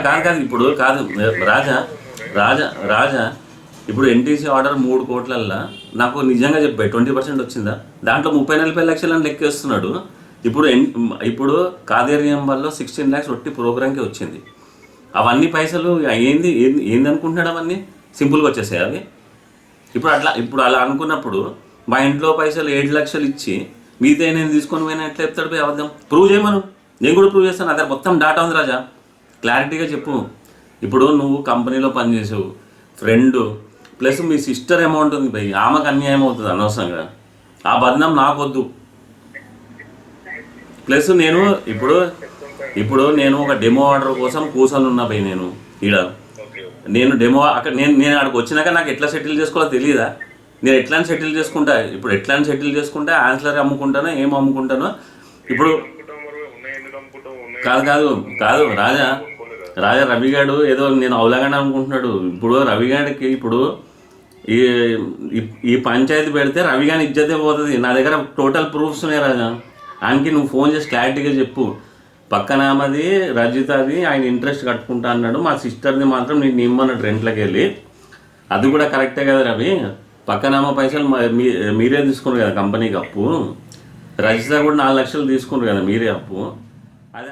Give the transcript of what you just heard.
కాదు కాదు ఇప్పుడు కాదు రాజా రాజా రాజా ఇప్పుడు ఎన్టీసీ ఆర్డర్ 3 కోట్లల్లో నాకు నిజంగా చెప్పాయి 20% వచ్చిందా? దాంట్లో 30-40 లక్షలని లెక్కేస్తున్నాడు. ఇప్పుడు ఇప్పుడు కాదేరియం వల్ల 16 lakhs ఒట్టి ప్రోగ్రామ్కి వచ్చింది. అవన్నీ పైసలు ఏంది ఏంది అనుకుంటున్నాడు? అవన్నీ సింపుల్గా వచ్చేసాయి అవి. ఇప్పుడు అలా అనుకున్నప్పుడు మా ఇంట్లో పైసలు 7 లక్షలు ఇచ్చి మిగతా నేను తీసుకొని పోయినా ఎట్లా చెప్తాడు? పోయి అబద్ధం ప్రూవ్ చేయమను, నేను కూడా ప్రూవ్ చేస్తాను. అదే మొత్తం డాటా ఉంది రాజా, క్లారిటీగా చెప్పు. ఇప్పుడు నువ్వు కంపెనీలో పనిచేసావు, ఫ్రెండ్ ప్లస్ మీ సిస్టర్ అమౌంట్ ఉంది పోయి, ఆమెకు అన్యాయం అవుతుంది అనవసరంగా. ఆ బదనం నాకొద్దు. ప్లస్ నేను ఇప్పుడు నేను ఒక డెమో ఆర్డర్ కోసం కూర్చొని ఉన్నా పోయి నేను నేను డెమో అక్కడ నేను అక్కడికి వచ్చినాక నాకు ఎట్లా సెటిల్ చేసుకోవాలో తెలియదా? నేను ఎట్లా సెటిల్ చేసుకుంటా? ఇప్పుడు ఎట్లా సెటిల్ చేసుకుంటా? ఆన్సలరీ అమ్ముకుంటానో ఏం అమ్ముకుంటానో. ఇప్పుడు కాదు కాదు కాదు రాజా రవిగాడు ఏదో నేను అవలాగండి అనుకుంటున్నాడు. ఇప్పుడు రవిగాడికి ఇప్పుడు ఈ పంచాయతీ పెడితే రవిగాని ఇజ్జతే పోతుంది. నా దగ్గర టోటల్ ప్రూఫ్స్ ఉన్నాయి రాజా. ఆయనకి నువ్వు ఫోన్ చేసి క్లారిటీగా చెప్పు. పక్కన ఆమెది రజితది ఆయన ఇంట్రెస్ట్ కట్టుకుంటా అన్నాడు, మా సిస్టర్ది మాత్రం నేను ఇమ్మన్నాడు రెంట్లోకి వెళ్ళి. అది కూడా కరెక్టే కదా రవి. పక్కన ఆమె పైసలు మీరే తీసుకున్నారు కదా కంపెనీకి అప్పు. రజిత కూడా 4 లక్షలు తీసుకున్నారు కదా మీరే అప్పు. అది